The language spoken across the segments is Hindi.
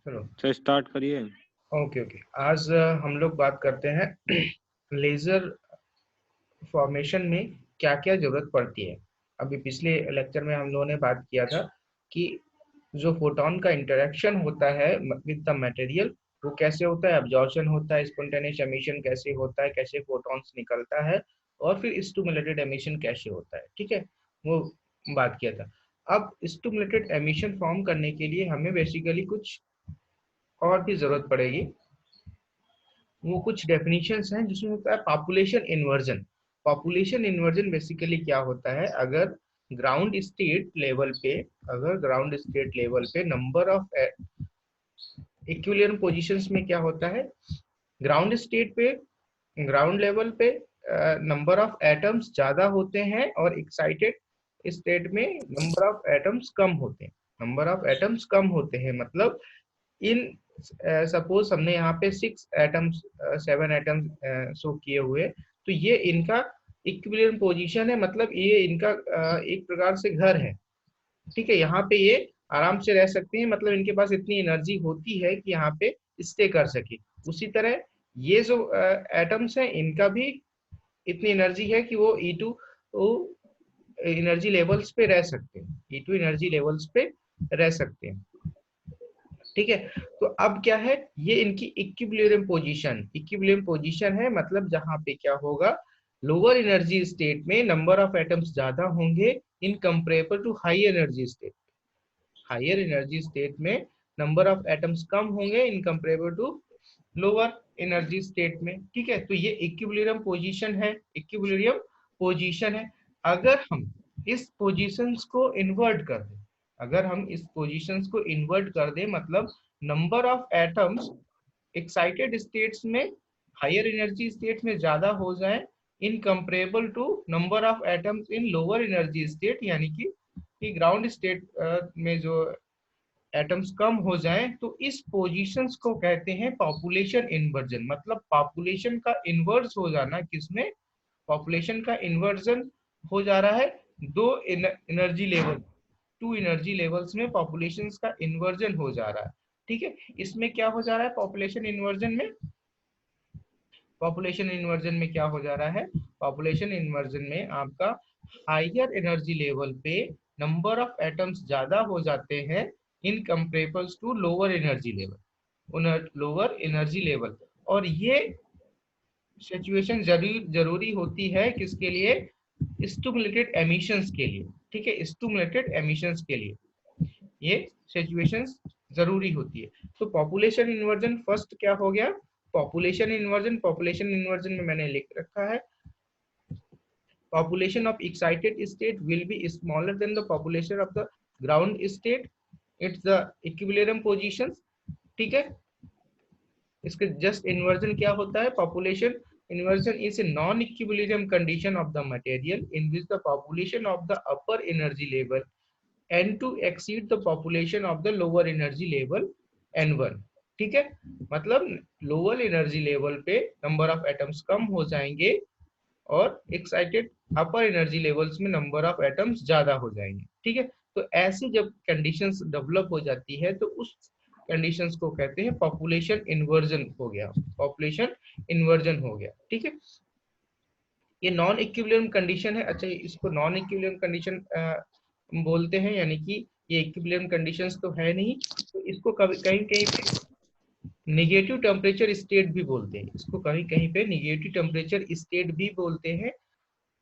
चलो तो स्टार्ट करिए। Okay okay. आज हम लोग बात करते हैं लेजर फॉर्मेशन में क्या क्या जरूरत पड़ती है। अभी पिछले लेक्चर में हम लोगों ने बात किया था कि जो फोटोन का इंटरेक्शन होता है विद द मटेरियल वो कैसे होता है, एब्जॉर्प्शन होता है, स्पॉन्टेनियस एमिशन कैसे होता है, कैसे फोटॉन्स निकलता है, और फिर स्टिमुलेटेड एमिशन कैसे होता है। ठीक है, वो बात किया था। अब स्टिमुलेटेड एमिशन फॉर्म करने के लिए हमें बेसिकली कुछ और भी जरूरत पड़ेगी। वो कुछ डेफिनेशंस हैं जिसमें होता है population inversion. Population inversion basically क्या होता है, अगर ग्राउंड स्टेट लेवल पे नंबर ऑफ इक्विलिब्रियम पोजीशंस में क्या होता है, ग्राउंड स्टेट पे ग्राउंड लेवल पे नंबर ऑफ एटम्स ज्यादा होते हैं और एक्साइटेड स्टेट में नंबर ऑफ एटम्स कम होते हैं। नंबर ऑफ एटम्स कम होते हैं मतलब इन सपोज हमने यहाँ पे 6 एटम्स 7 एटम्स शो किए हुए, तो ये इनका इक्विलिब्रियम पोजीशन है, मतलब ये इनका एक प्रकार से घर है। ठीक है, यहाँ पे ये आराम से रह सकते हैं, मतलब इनके पास इतनी एनर्जी होती है कि यहाँ पे स्टे कर सके। उसी तरह ये जो एटम्स हैं इनका भी इतनी एनर्जी है कि वो E2 एनर्जी लेवल्स पे रह सकते हैं, E2 एनर्जी लेवल्स पे रह सकते हैं। ठीक है, तो अब क्या है, ये इनकी इक्विलिब्रियम पोजीशन है, मतलब जहां पे क्या होगा, लोअर एनर्जी स्टेट में नंबर ऑफ एटम्स ज्यादा होंगे in comparable to high energy state. Higher energy state में नंबर ऑफ एटम्स कम होंगे in comparable to lower energy state में। ठीक है, तो ये इक्विलिब्रियम पोजीशन है। अगर हम इस पोजीशंस को इन्वर्ट कर दें, मतलब number of atoms excited states में हायर एनर्जी स्टेट में ज्यादा हो जाए in comparable to number of atoms in lower energy state, यानी कि ग्राउंड स्टेट में जो एटम्स कम हो जाएं, तो इस पोजीशंस को कहते हैं पॉपुलेशन इन्वर्जन। मतलब पॉपुलेशन का इन्वर्स हो जाना, किसमें, पॉपुलेशन का इन्वर्जन हो जा रहा है दो एनर्जी लेवल, 2 एनर्जी लेवल्स में पॉपुलेशन का इन्वर्जन हो जा रहा है। ठीक है, इसमें क्या हो जा रहा है, पॉपुलेशन इन्वर्जन में क्या हो जा रहा है, पॉपुलेशन इन्वर्जन में आपका हायर एनर्जी लेवल पे नंबर ऑफ एटम्स ज्यादा हो जाते हैं इन कंपेरेबल्स टू लोअर एनर्जी लेवल। और ये सिचुएशन जरूरी होती है किसके लिए, स्टिमुलेटेड एमिशंस के लिए। ठीक है, स्टिमुलेटेड एमिशंस के लिए ये सिचुएशंस जरूरी होती है। तो पॉपुलेशन इन्वर्जन फर्स्ट क्या हो गया, पॉपुलेशन इन्वर्जन में मैंने लिख रखा है, population of excited state will be smaller than the population of the ground state, it's the equilibrium positions। ठीक है, इसके जस्ट इन्वर्जन क्या होता है, population inversion is a non-equilibrium condition of the material in which the population of the upper energy level n to exceed the population of the lower energy level n1। ठीक है, मतलब लोअर एनर्जी लेवल पे नंबर ऑफ एटम्स कम हो जाएंगे और एक्साइटेड अपर एनर्जी लेवल्स में नंबर ऑफ एटम्स ज्यादा हो जाएंगे। ठीक है, तो ऐसी जब कंडीशंस डेवलप हो जाती है तो उस कंडीशंस को कहते हैं पॉपुलेशन इन्वर्जन हो गया। ठीक है, ये नॉन इक्विलिब्रियम कंडीशन है। अच्छा, इसको नॉन इक्विलिब्रियम कंडीशन बोलते हैं, यानी कि ये इक्विलिब्रियम कंडीशंस तो है नहीं, तो इसको कभी कहीं कहीं पे निगेटिव टेम्परेचर स्टेट भी बोलते हैं, इसको कहीं कहीं पे निगेटिव टेम्परेचर स्टेट भी बोलते हैं।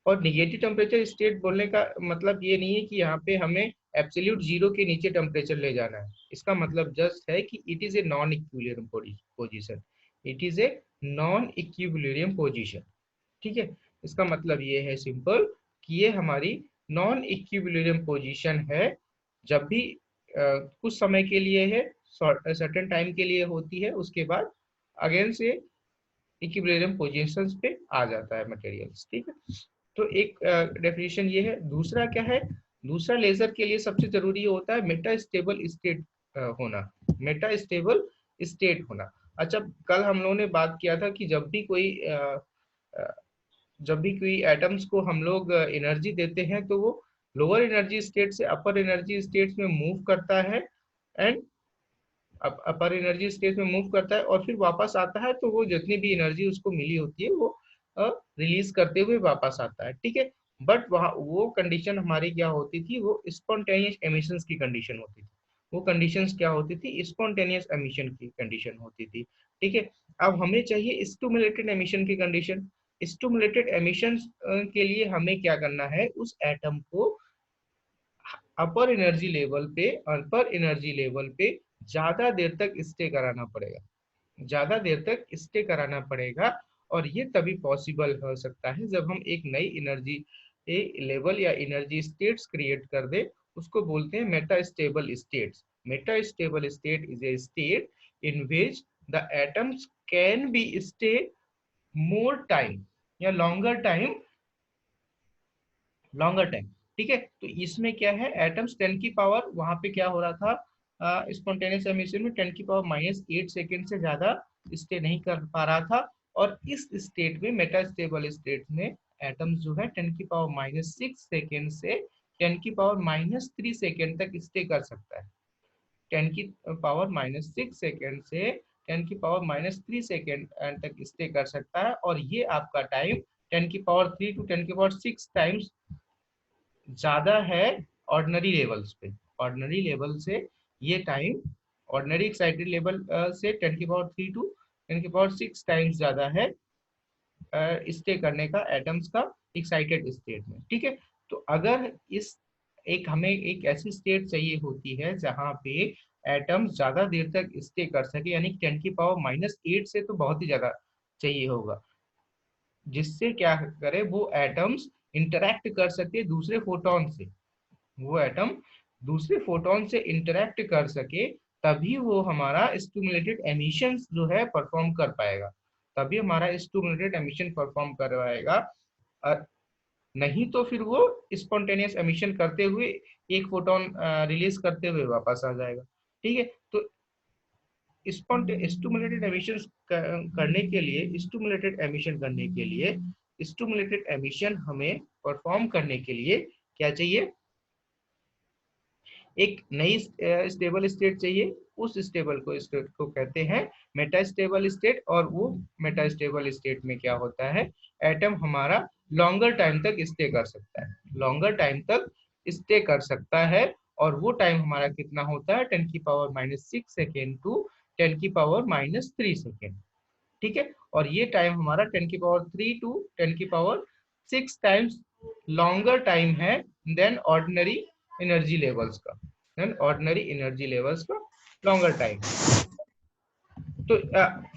और निगेटिव टेम्परेचर स्टेट बोलने का मतलब ये नहीं है कि यहाँ पे हमें एब्सोल्यूट जीरो के नीचे टेम्परेचर ले जाना है, इसका मतलब जस्ट है कि it is a non equilibrium position, it is a non equilibrium position. ठीक है, इसका मतलब ये है सिंपल कि ये हमारी नॉन इक्विलिब्रियम पोजीशन है, जब भी कुछ समय के लिए है, सर्टेन टाइम के लिए होती है, उसके बाद अगेन से इक्विलिब्रियम पोजीशंस पे आ जाता है मटेरियल्स। ठीक है, तो एक डेफिनेशन ये है। दूसरा क्या है, दूसरा लेजर के लिए सबसे जरूरी होता है मेटास्टेबल स्टेट होना, मेटास्टेबल स्टेट होना। अच्छा, कल हम लोगों ने बात किया था कि जब भी कोई एटम्स को हम लोग एनर्जी देते हैं तो वो लोअर एनर्जी स्टेट से अपर एनर्जी स्टेट में मूव करता है, एंड अपर एनर्जी स्टेज में मूव करता है और फिर वापस आता है, तो वो जितनी भी एनर्जी उसको मिली होती है वो रिलीज करते हुए वापस आता है, ठीक है। बट वहाँ वो कंडीशन हमारी क्या होती थी, वो स्पॉन्टेनियस एमिशंस की कंडीशन होती थी। वो कंडीशंस क्या होती थी, स्पॉन्टेनियस एमिशन की कंडीशन होती थी, ठीक है। अब हमें चाहिए स्टिमुलेटेड एमिशन की कंडीशन। स्टिमुलेटेड एमिशन के लिए हमें क्या करना है, उस एटम को अपर एनर्जी लेवल पे ज्यादा देर तक स्टे कराना पड़ेगा, ज्यादा देर तक स्टे कराना पड़ेगा। और ये तभी पॉसिबल हो सकता है जब हम एक नई एनर्जी लेवल या एनर्जी स्टेट्स क्रिएट कर दे। उसको बोलते हैं Meta stable states. Meta stable state is a state in which the atoms can be stay more time या लॉन्गर टाइम, ठीक है। तो इसमें क्या है, एटम्स 10 की पावर, वहां पे क्या हो रहा था, स्पॉन्टेनियस एमिशन में 10 की पावर -8 सेकेंड से ज्यादा स्टे नहीं कर पा रहा था। और इस स्टेट में, मेटास्टेबल स्टेट में, एटम्स जो है 10 की पावर -6 सेकेंड से 10 की पावर -3 सेकेंड तक स्टे कर सकता है। 10 की पावर -6 सेकेंड से 10 की पावर -3 सेकेंड तक स्टे कर सकता है। और ये आपका टाइम 10 की पावर 3 टू 10 की पावर 6 टाइम्स ज्यादा है ऑर्डिनरी लेवल्स पे। ऑर्डिनरी लेवल से ये टाइम, ऑर्डिनरी एक्साइटेड लेवल से 10 की पावर 3 टू 10 की पावर 6 टाइम्स ज्यादा है स्टे करने का एटम्स का एक्साइटेड स्टेट में, ठीक है। तो अगर इस एक हमें एक ऐसी स्टेट चाहिए होती है जहां पे एटम्स ज्यादा देर तक स्टे कर सके, यानी 10 की पावर -8 से तो बहुत ही ज्यादा चाहिए होगा, जिससे क्या करे, वो एटम्स इंटरैक्ट कर सके दूसरे फोटोन से। वो एटम दूसरे फोटोन से इंटरैक्ट कर सके, तभी वो हमारा स्टिमुलेटेड एमिशन जो है परफॉर्म कर पाएगा। तभी हमारा स्टिमुलेटेड एमिशन परफॉर्म करवाएगा। नहीं तो फिर वो स्पॉन्टेनियस एमिशन करते हुए एक फोटोन रिलीज करते हुए वापस आ जाएगा, ठीक है। तो स्टिमुलेटेड एमिशन करने के लिए, स्टिमुलेटेड एमिशन करने के लिए, स्टिमुलेटेड एमिशन हमें परफॉर्म करने के लिए क्या चाहिए, एक नई स्टेबल स्टेट चाहिए। उस स्टेट को कहते हैं मेटा स्टेबल स्टेट। और वो मेटा स्टेबल स्टेट में क्या होता है, एटम हमारा लॉन्गर टाइम तक स्टे कर सकता है, लॉन्गर टाइम तक स्टे कर सकता है। और वो टाइम हमारा कितना होता है, 10 की पावर -6 सेकेंड टू 10 की पावर -3 सेकेंड, ठीक है। और ये टाइम हमारा 10 की पावर 3 टू 10 की पावर 6 टाइम्स लॉन्गर टाइम है देन ऑर्डिनरी एनर्जी लेवल्स का, देन ऑर्डिनरी एनर्जी लेवल्स का लॉन्गर टाइम। तो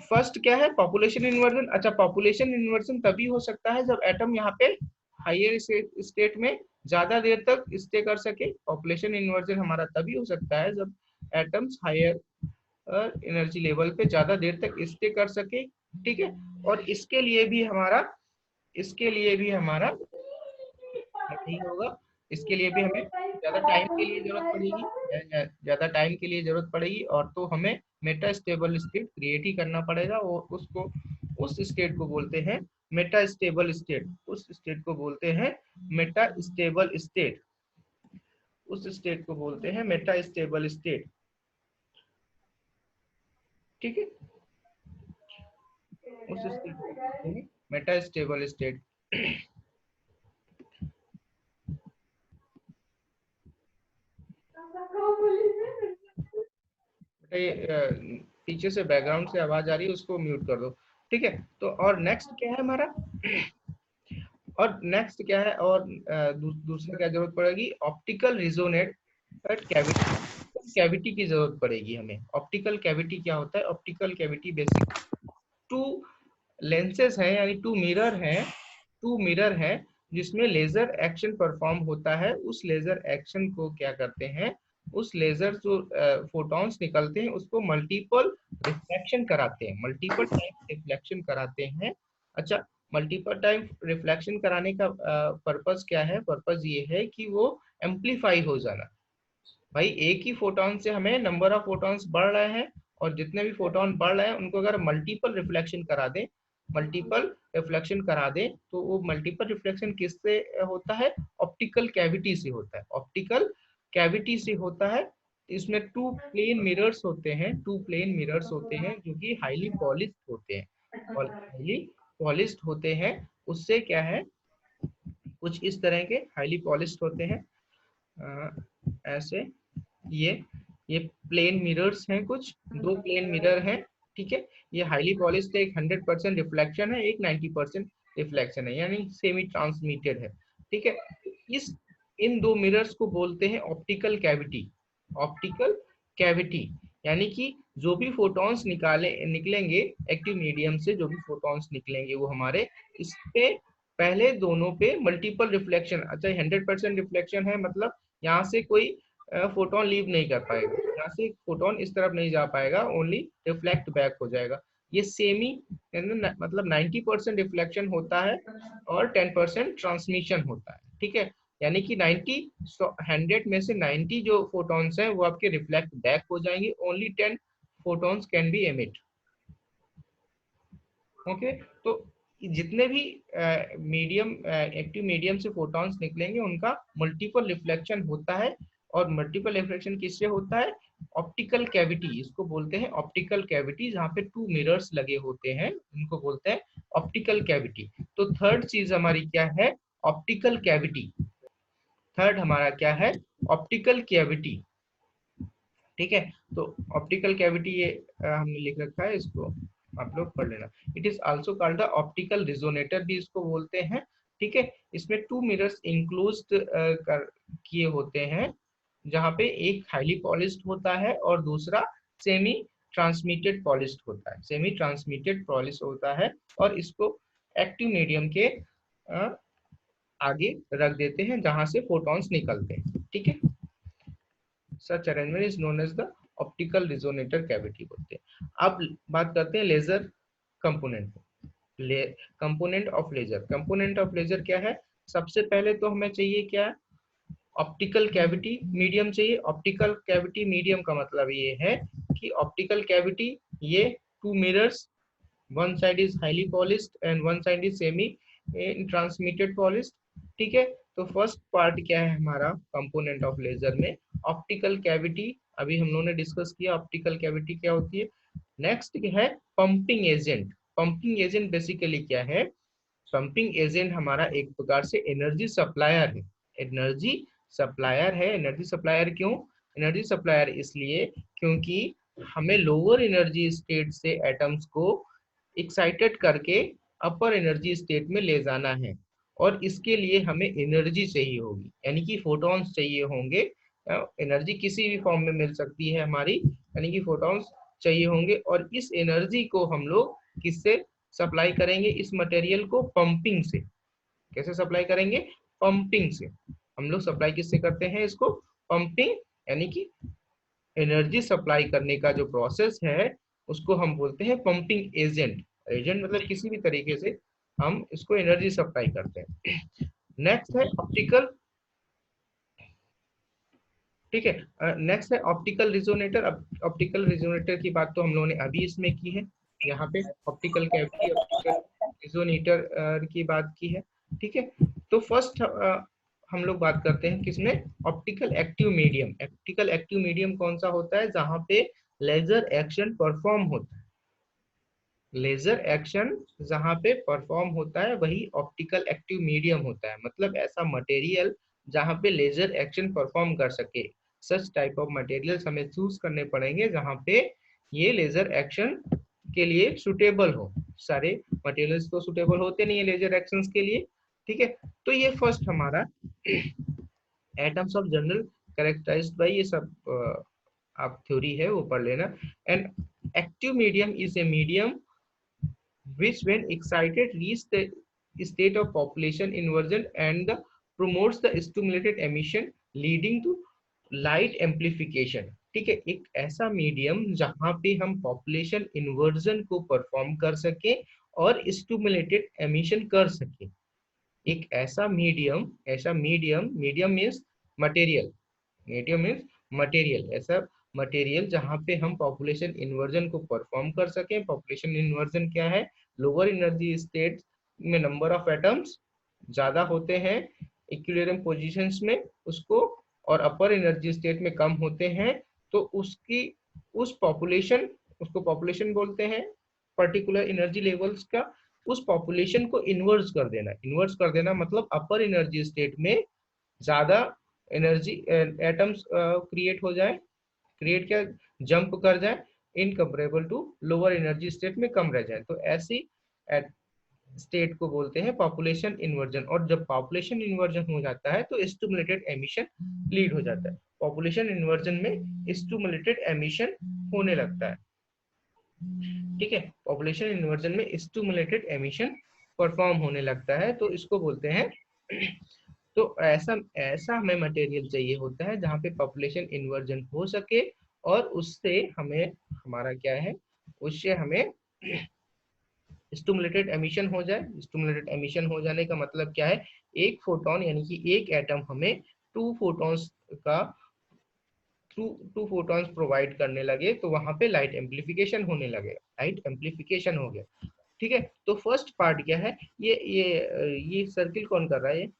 फर्स्ट क्या है, पॉपुलेशन इन्वर्जन। अच्छा, पॉपुलेशन इन्वर्जन तभी हो सकता है जब एटम यहाँ पे हायर स्टेट में ज्यादा देर तक स्टे कर सके। पॉपुलेशन इन्वर्जन हमारा तभी हो सकता है जब एटम्स हायर एनर्जी लेवल पे ज्यादा देर तक स्टे कर सके, ठीक है। और इसके लिए भी हमारा नहीं होगा। इसके लिए भी हमें ज्यादा टाइम के लिए जरूरत पड़ेगी, ज्यादा टाइम के लिए जरूरत पड़ेगी। और तो हमें मेटा स्टेबल स्टेट क्रिएट ही करना पड़ेगा। और उसको, उस स्टेट को बोलते हैं मेटा स्टेबल स्टेट। उस स्टेट को बोलते हैं मेटा स्टेबल स्टेट। उस स्टेट को बोलते हैं मेटा स्टेबल स्टेट, ठीक है। उस स्टेट को बोलते हैं मेटा स्टेबल स्टेट। पीछे से बैकग्राउंड से आवाज आ रही है, उसको म्यूट कर दो, ठीक है। तो और नेक्स्ट क्या है हमारा, और नेक्स्ट क्या है, और दूसरा क्या जरूरत पड़ेगी, ऑप्टिकल रिजोनेट कैविटी। कैविटी की जरूरत पड़ेगी हमें। ऑप्टिकल कैविटी क्या होता है, optical cavity basic to lenses हैं, यानी टू मिरर हैं जिसमें लेजर एक्शन परफॉर्म होता है। उस लेजर एक्शन को क्या करते हैं, उस लेजर जो फोटॉन्स निकलते हैं उसको मल्टीपल रिफ्लेक्शन कराते हैं, मल्टीपल टाइम रिफ्लेक्शन कराते हैं। अच्छा, मल्टीपल टाइम रिफ्लेक्शन कराने का पर्पस क्या है, पर्पस ये है कि वो एम्पलीफाई हो जाना। भाई एक ही फोटोन से हमें नंबर ऑफ फोटॉन्स बढ़ रहे हैं, और जितने भी फोटोन बढ़ रहे हैं उनको अगर मल्टीपल रिफ्लेक्शन करा दें, तो वो मल्टीपल रिफ्लेक्शन किससे होता है, ऑप्टिकल कैविटी से होता है। ऑप्टिकल कैविटी से होता है। इसमें टू प्लेन मिरर्स होते हैं, टू प्लेन मिरर्स होते हैं जो कि हाईली पॉलिश्ड होते हैं, और हाईली पॉलिश्ड होते हैं। उससे क्या है, कुछ इस तरह के हाईली पॉलिश्ड होते हैं, ऐसे ये ये प्लेन मिरर्स हैं, कुछ दो प्लेन मिरर हैं, ठीक है। ये हाईली पॉलिश्ड है, एक 100% रिफ्लेक्शन है, एक 90% रिफ्लेक्शन है, यानी सेमी ट्रांसमिटेड है, ठीक है। इस इन दो मिरर्स को बोलते हैं ऑप्टिकल कैविटी। ऑप्टिकल कैविटी यानी कि जो भी फोटॉन्स निकलेंगे एक्टिव मीडियम से, जो भी फोटॉन्स निकलेंगे वो हमारे इस पे पहले दोनों पे मल्टीपल रिफ्लेक्शन, अच्छा 100% रिफ्लेक्शन है, मतलब यहाँ से कोई फोटोन लीव नहीं कर पाएगा, यहाँ से फोटोन इस तरफ नहीं जा पाएगा, ओनली रिफ्लेक्ट बैक हो जाएगा। ये सेमी मतलब 90% रिफ्लेक्शन होता है और 10% ट्रांसमिशन होता है, ठीक है। यानी कि 100 में से 90 जो फोटॉन्स हैं वो आपके रिफ्लेक्ट बैक हो जाएंगे, only 10 photons can be emit. Okay, तो जितने भी मीडियम एक्टिव मीडियम से फोटॉन्स निकलेंगे उनका मल्टीपल रिफ्लेक्शन होता है, और मल्टीपल रिफ्लेक्शन किससे होता है, ऑप्टिकल कैविटी, इसको बोलते हैं ऑप्टिकल कैविटी, जहाँ पे टू मिरर्स लगे होते हैं उनको बोलते हैं ऑप्टिकल कैविटी। तो थर्ड चीज हमारी क्या है, ऑप्टिकल कैविटी। थर्ड हमारा क्या है, ऑप्टिकल कैविटी, ठीक है। तो ऑप्टिकल कैविटी ये हमने लिख रखा है, इसको आप लोग पढ़ लेना। It is also called the optical resonator भी इसको बोलते हैं, ठीक है। इसमें टू मिरर्स इंक्लोज्ड किए होते हैं, जहाँ पे एक हाईली पॉलिश्ड होता है और दूसरा सेमी ट्रांसमिटेड पॉलिश्ड होता है, सेमी ट्रांसमिटेड पॉलिश होता है, और इसको एक्टिव मीडियम के आगे रख देते हैं जहां से फोटॉन्स निकलते हैं, ठीक है। Such arrangement is known as the optical resonator cavity बोलते हैं। अब बात करते हैं laser component. Component of laser, component of laser क्या है, सबसे पहले तो हमें चाहिए क्या, ऑप्टिकल कैविटी मीडियम चाहिए। ऑप्टिकल कैविटी मीडियम का मतलब ये है कि ऑप्टिकल कैविटी, ये two mirrors, one side is highly polished and one side is semi transmitted polished, ठीक है। तो फर्स्ट पार्ट क्या है हमारा कंपोनेंट ऑफ लेजर में, ऑप्टिकल कैविटी, अभी हम लोगों ने डिस्कस किया ऑप्टिकल कैविटी क्या होती है। नेक्स्ट है pumping agent. Pumping agent basically क्या है, पंपिंग एजेंट हमारा एक प्रकार से एनर्जी सप्लायर है, एनर्जी सप्लायर है। एनर्जी सप्लायर क्यों, एनर्जी सप्लायर इसलिए क्योंकि हमें लोअर एनर्जी स्टेट से एटम्स को एक्साइटेड करके अपर एनर्जी स्टेट में ले जाना है, और इसके लिए हमें एनर्जी चाहिए होगी, यानी कि फोटॉन्स चाहिए होंगे। एनर्जी किसी भी फॉर्म में मिल सकती है हमारी, यानी कि फोटॉन्स चाहिए होंगे, और इस एनर्जी को हम लोग किससे सप्लाई करेंगे, इस मटेरियल को पंपिंग से। कैसे सप्लाई करेंगे, पंपिंग से। हम लोग सप्लाई किससे करते हैं इसको, पंपिंग, यानी कि एनर्जी सप्लाई करने का जो प्रोसेस है उसको हम बोलते हैं पंपिंग एजेंट। एजेंट मतलब किसी भी तरीके से हम इसको एनर्जी सप्लाई करते हैं। नेक्स्ट है ऑप्टिकल, ठीक है। नेक्स्ट है ऑप्टिकल रिजोनेटर। अब ऑप्टिकल रिजोनेटर की बात तो हम लोगों ने अभी इसमें की है, यहाँ पे ऑप्टिकल कैविटी ऑप्टिकल रिजोनेटर की बात की है, ठीक है। तो फर्स्ट हम लोग बात करते हैं किसमें, optical active medium. Optical active medium कौन सा होता है, जहां पे लेजर एक्शन परफॉर्म होता है। लेजर एक्शन जहां पे परफॉर्म होता है वही ऑप्टिकल एक्टिव मीडियम होता है, मतलब ऐसा मटेरियल जहां पे लेजर एक्शन परफॉर्म कर सके। सच टाइप ऑफ मटेरियल्स हमें चूज करने पड़ेंगे जहां पे ये लेजर एक्शन के लिए सुटेबल हो। सारे मटेरियल्स तो सुटेबल होते नहीं है लेजर एक्शंस के लिए, ठीक है। तो ये फर्स्ट हमारा atoms of general characterized by, ये सब आप थ्योरी है वो पढ़ लेना। And active medium is a medium which when excited reach the state of population inversion and promotes the stimulated emission leading to light amplification, ठीक है। एक ऐसा मीडियम जहां पे हम पॉपुलेशन इन्वर्जन को परफॉर्म कर सके और स्टिमुलेटेड एमिशन कर सके। एक ऐसा मीडियम, ऐसा medium, medium means material, medium means material, ऐसा मटेरियल जहां पे हम पॉपुलेशन इन्वर्जन को परफॉर्म कर सकें। पॉपुलेशन इन्वर्जन क्या है, लोअर एनर्जी स्टेट में नंबर ऑफ एटम्स ज्यादा होते हैं इक्विलिब्रियम पोजीशंस में उसको, और अपर एनर्जी स्टेट में कम होते हैं तो उसकी उस पॉपुलेशन, उसको पॉपुलेशन बोलते हैं, पर्टिकुलर एनर्जी लेवल्स का, उस पॉपुलेशन को इन्वर्स कर देना। इन्वर्स कर देना मतलब अपर एनर्जी स्टेट में ज्यादा एनर्जी एटम्स क्रिएट हो जाए, क्रिएट क्या, जंप कर जाए, incomparable to lower energy state में कम रह जाए, तो ऐसी स्टेट को बोलते हैं पॉपुलेशन इन्वर्जन। और जब पॉपुलेशन इन्वर्जन हो जाता है तो स्टिमुलेटेड एमिशन लीड हो जाता है। पॉपुलेशन इन्वर्जन में स्टिमुलेटेड एमिशन होने लगता है, ठीक है। पॉपुलेशन इन्वर्जन में स्टिमुलेटेड एमिशन परफॉर्म होने लगता है, तो इसको बोलते हैं तो ऐसा ऐसा हमें मटेरियल चाहिए होता है जहाँ पे पॉपुलेशन इन्वर्जन हो सके और उससे हमें, हमारा क्या है, उससे हमें स्टिमुलेटेड एमिशन हो जाए। स्टिमुलेटेड एमिशन हो जाने का मतलब क्या है, एक फोटोन यानी कि एक एटम हमें टू फोटॉन्स का टू फोटॉन्स प्रोवाइड करने लगे, तो वहां पे लाइट एम्प्लीफिकेशन होने लगे, लाइट एम्प्लीफिकेशन हो गया, ठीक है। तो फर्स्ट पार्ट क्या है, ये सर्किल कौन कर रहा है, ये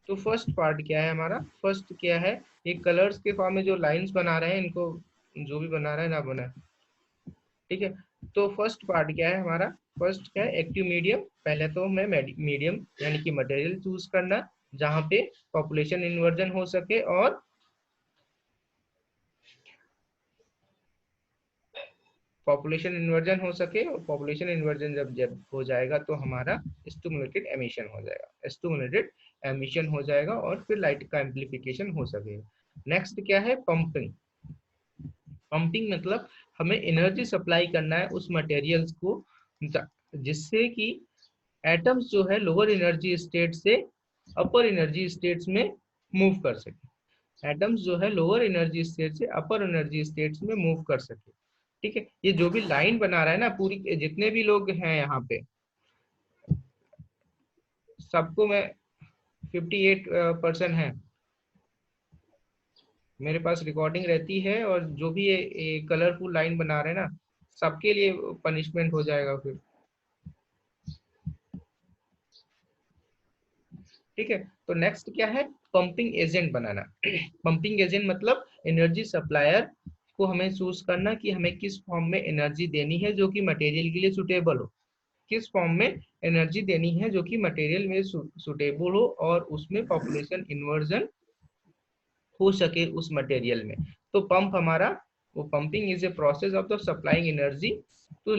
तो फर्स्ट पार्ट क्या है हमारा, फर्स्ट क्या है, ये कलर्स के फॉर्म में जो लाइंस बना रहे हैं, इनको जो भी बना रहा है ना बना, ठीक है। तो फर्स्ट पार्ट क्या है हमारा, फर्स्ट क्या है, एक्टिव मीडियम। पहले तो हमें मीडियम यानी कि मटेरियल चूज करना जहाँ पे पॉपुलेशन इन्वर्जन हो सके, और पॉपुलेशन इन्वर्जन हो सके, और पॉपुलेशन इन्वर्जन जब जब हो जाएगा तो हमारा स्टिमुलेटेड एमिशन हो जाएगा, स्टिमुलेटेड एमिशन हो जाएगा और फिर लाइट का एम्प्लीफिकेशन हो सकेगा। नेक्स्ट क्या है, पंपिंग। पंपिंग मतलब हमें एनर्जी सप्लाई करना है उस मटेरियल्स को जिससे कि एटम्स जो है लोअर एनर्जी स्टेट से अपर एनर्जी स्टेट्स में मूव कर सके, एटम्स जो है लोअर एनर्जी स्टेट से अपर एनर्जी स्टेट्स में मूव कर सके, ठीक है। ये जो भी लाइन बना रहा है ना, पूरी जितने भी लोग हैं यहाँ पे सबको मैं 58% है मेरे पास रिकॉर्डिंग रहती है, और जो भी ये कलरफुल लाइन बना रहे हैं ना, सबके लिए पनिशमेंट हो जाएगा फिर, ठीक है। तो नेक्स्ट क्या है, पंपिंग एजेंट बनाना। पंपिंग एजेंट मतलब एनर्जी सप्लायर को हमें चूज करना कि हमें किस फॉर्म में एनर्जी देनी है जो कि मटेरियल के लिए सुटेबल हो, किस फॉर्म में एनर्जी देनी है जो कि मटेरियल में सुटेबल हो और उसमें पॉपुलेशन इन्वर्जन हो सके उस मटेरियल में। तो पंप हमारा, वो pumping is a process of the supplying energy to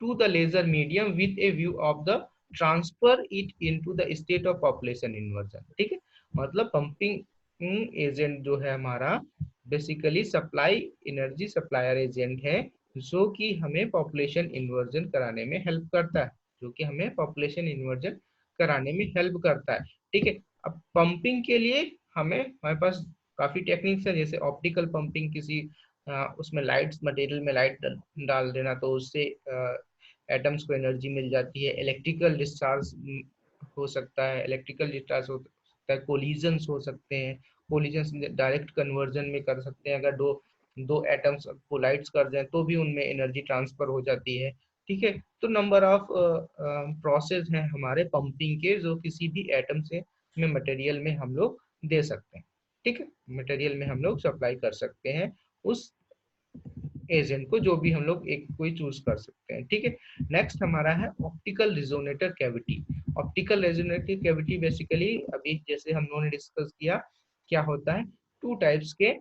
to the laser medium with a view of the transfer it into the state of population inversion, ठीक है। मतलब पंपिंग एजेंट जो है हमारा basically supply energy supplier agent है, जो कि हमें पॉपुलेशन इन्वर्जन कराने में हेल्प करता है, जो कि हमें पॉपुलेशन इन्वर्जन कराने में हेल्प करता है, ठीक है। अब पंपिंग के लिए हमारे पास काफी टेक्निक्स है, जैसे ऑप्टिकल पंपिंग, किसी उसमें लाइट्स, मटेरियल में लाइट डाल देना तो उससे एटम्स को एनर्जी मिल जाती है। इलेक्ट्रिकल डिस्चार्ज हो सकता है, इलेक्ट्रिकल डिस्चार्ज हो सकता है, कोलिजन्स हो सकते हैं, कोलिजन्स डायरेक्ट कन्वर्जन में कर सकते हैं, अगर दो दो एटम्स कोलाइड्स कर जाए तो भी उनमें एनर्जी ट्रांसफर हो जाती है, ठीक है। तो नंबर ऑफ प्रोसेस हैं हमारे पंपिंग के, जो किसी भी एटम से में मटेरियल में हम लोग दे सकते हैं, ठीक है। मटेरियल में हम लोग सप्लाई कर सकते हैं उस एजेंट को, जो भी हम लोग एक कोई चूज कर सकते हैं, ठीक है। नेक्स्ट हमारा है optical resonator cavity. Optical resonator cavity basically अभी जैसे हम लोगों ने डिस्कस किया, क्या होता है, टू टाइप्स के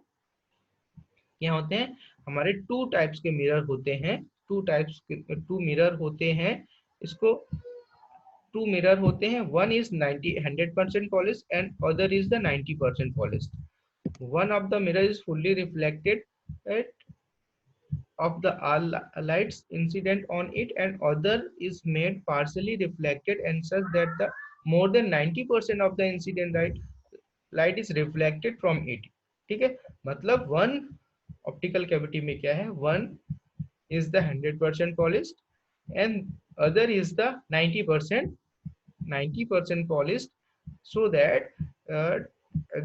क्या होते हैं, हमारे टू टाइप्स के मिरर होते हैं, टू मिरर होते हैं, इसको टू मिरर होते हैं, one is 100% polish and other is the 90% polish. one of the mirror is fully reflected of the all lights incident on it, and other is made partially reflected and such that the more than 90% of the incident light is reflected from it, ठीक है। मतलब वन ऑप्टिकल कैविटी में क्या है, one is the 100% polished and other is the 90% polished, so that uh,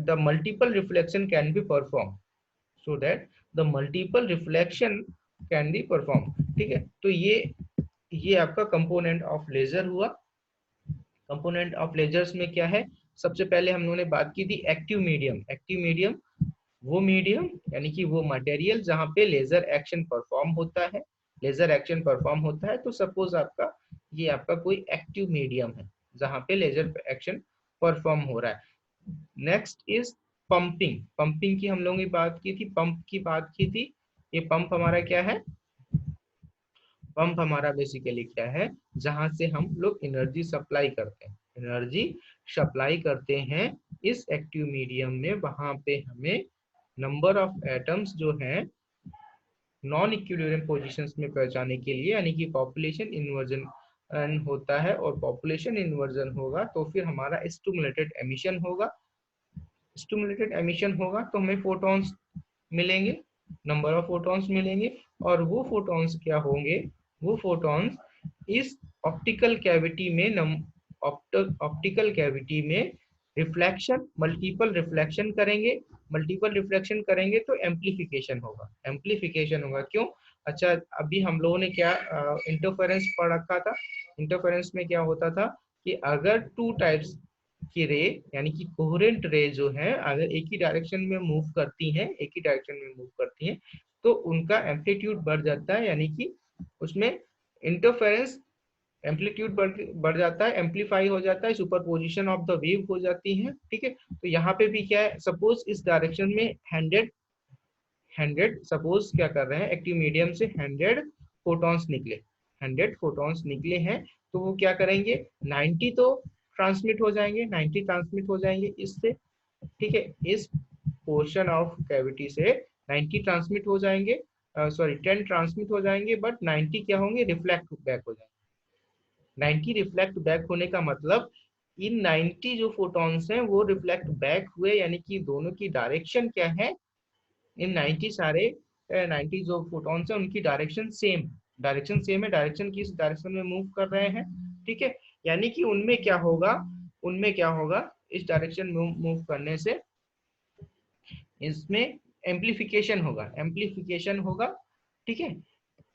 the multiple reflection can be performed, so that the multiple reflection can be performed, ठीक है। तो ये आपका कंपोनेंट ऑफ लेजर हुआ। कंपोनेंट ऑफ लेजर्स में क्या है, सबसे पहले हम लोगों ने बात की थी एक्टिव मीडियम। एक्टिव मीडियम वो मीडियम यानी कि वो मटेरियल जहाँ पे लेजर एक्शन परफॉर्म होता है। लेजर एक्शन परफॉर्म होता है तो सपोज आपका ये आपका कोई एक्टिव मीडियम है जहाँ पे लेजर एक्शन परफॉर्म हो रहा है। Next is pumping. पंपिंग की हम लोगों ने बात की थी, पंप की बात की थी। ये पंप हमारा क्या है? पंप हमारा बेसिकली क्या है? जहां से हम लोग एनर्जी सप्लाई करते हैं, एनर्जी सप्लाई करते हैं इस एक्टिव मीडियम में। वहां पे हमें नंबर ऑफ एटम्स जो है नॉन इक्विलिब्रियम पोजीशंस में पहुंचाने के लिए, यानी कि पॉपुलेशन इन्वर्जन होता है। और पॉपुलेशन इन्वर्जन होगा तो फिर हमारा स्टिमुलेटेड एमिशन होगा। स्टिमुलेटेड एमिशन होगा तो हमें फोटॉन्स मिलेंगे, नंबर ऑफ फोटॉन्स मिलेंगे। और वो फोटॉन्स क्या होंगे? वो फोटॉन्स इस ऑप्टिकल कैविटी में ऑप्टिकल कैविटी में रिफ्लेक्शन, मल्टीपल रिफ्लेक्शन करेंगे। मल्टीपल रिफ्लेक्शन करेंगे तो एम्प्लीफिकेशन होगा। एम्प्लीफिकेशन होगा क्यों? अच्छा, अभी हम लोगों ने क्या इंटरफेरेंस पढ़ रखा था। इंटरफेरेंस में क्या होता था कि अगर टू टाइप्स की रे यानी कि कोहेरेंट रे जो है अगर एक ही डायरेक्शन में मूव करती हैं, एक ही डायरेक्शन में मूव करती हैं, तो उनका एम्पलीट्यूड बढ़ जाता है, यानी कि उसमें इंटरफेरेंस एम्पलीट्यूड बढ़ जाता है, एम्पलीफाई हो जाता है, सुपरपोजिशन ऑफ द वेव हो जाती है। ठीक है, तो यहाँ पे भी क्या है, सपोज इस डायरेक्शन में 100 सपोज क्या कर रहे हैं, एक्टिव मीडियम से 100 फोटॉन्स निकले, 100 फोटॉन्स निकले हैं, तो वो क्या करेंगे, 90 तो ट्रांसमिट हो जाएंगे, 90 ट्रांसमिट हो जाएंगे इससे। ठीक है, इस पोर्शन ऑफ कैविटी से 90 ट्रांसमिट हो जाएंगे, सॉरी 10 ट्रांसमिट हो जाएंगे, बट 90 क्या होंगे, रिफ्लेक्ट बैक हो जाएंगे। 90 रिफ्लेक्ट बैक होने का मतलब इन 90 जो फोटॉन्स हैं वो रिफ्लेक्ट बैक हुए, यानी कि दोनों की डायरेक्शन क्या है, इन 90 सारे 90 जो फोटॉन्स हैं उनकी डायरेक्शन सेम, डायरेक्शन सेम है, डायरेक्शन किस डायरेक्शन में मूव कर रहे हैं। ठीक है, यानी कि उनमें क्या होगा, उनमें क्या होगा, इस डायरेक्शन में मूव करने से इसमें एम्प्लीफिकेशन होगा, एम्प्लीफिकेशन होगा। ठीक है,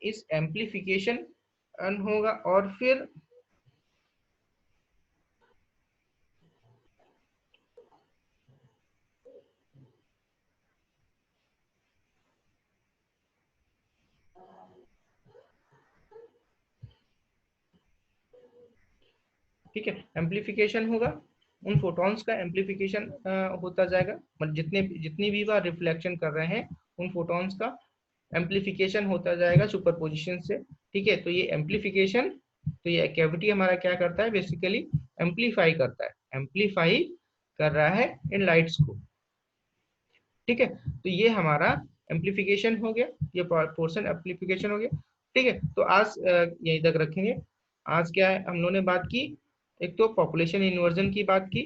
इस एम्प्लीफिकेशन होगा और फिर ठीक है, एम्प्लीफिकेशन होगा, उन फोटॉन्स का एम्प्लीफिकेशन होता जाएगा, मतलब जितने जितनी भी बार रिफ्लेक्शन कर रहे हैं उन फोटॉन्स का एम्प्लीफिकेशन होता जाएगा सुपरपोजिशन से। ठीक है, तो ये एम्प्लीफिकेशन, तो ये कैविटी हमारा क्या करता है, बेसिकली एम्प्लीफाई करता है, एम्प्लीफाई कर रहा है इन लाइट्स को। ठीक है, तो ये हमारा एम्प्लीफिकेशन हो गया, ये पोर्शन एम्प्लीफिकेशन हो गया। ठीक है, तो आज यहीं तक रखेंगे। आज क्या है, हम लोगों ने बात की, एक तो पॉपुलेशन इन्वर्जन की बात की।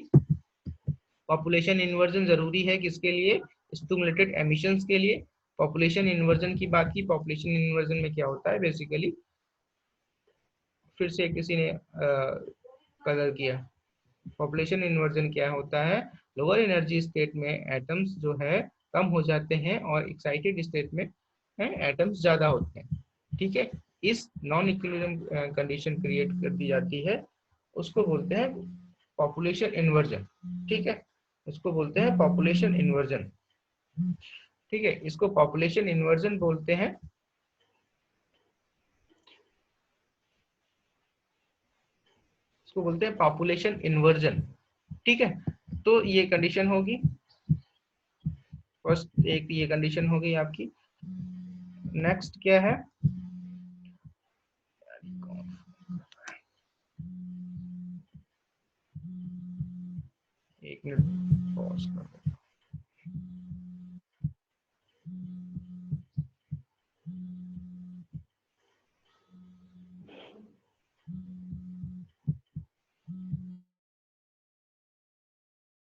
पॉपुलेशन इन्वर्जन जरूरी है किसके लिए, स्टिमुलेटेड एमिशंस के लिए। पॉपुलेशन इन्वर्जन की बात की, पॉपुलेशन इन्वर्जन में क्या होता है बेसिकली, फिर से किसी ने कलर किया, पॉपुलेशन इन्वर्जन क्या होता है, लोअर एनर्जी स्टेट में एटम्स जो है कम हो जाते हैं और एक्साइटेड स्टेट में एटम्स ज्यादा होते हैं। ठीक है, इस नॉन इक्विलिब्रियम कंडीशन क्रिएट कर दी जाती है, उसको बोलते हैं पॉपुलेशन इन्वर्जन। ठीक है, उसको बोलते हैं पॉपुलेशन इन्वर्जन। ठीक है, इसको पॉपुलेशन इन्वर्जन बोलते हैं, इसको बोलते हैं पॉपुलेशन इन्वर्जन। ठीक है, तो ये कंडीशन होगी, फर्स्ट एक ये कंडीशन हो गई आपकी। नेक्स्ट क्या है, एक मिनट पॉज कर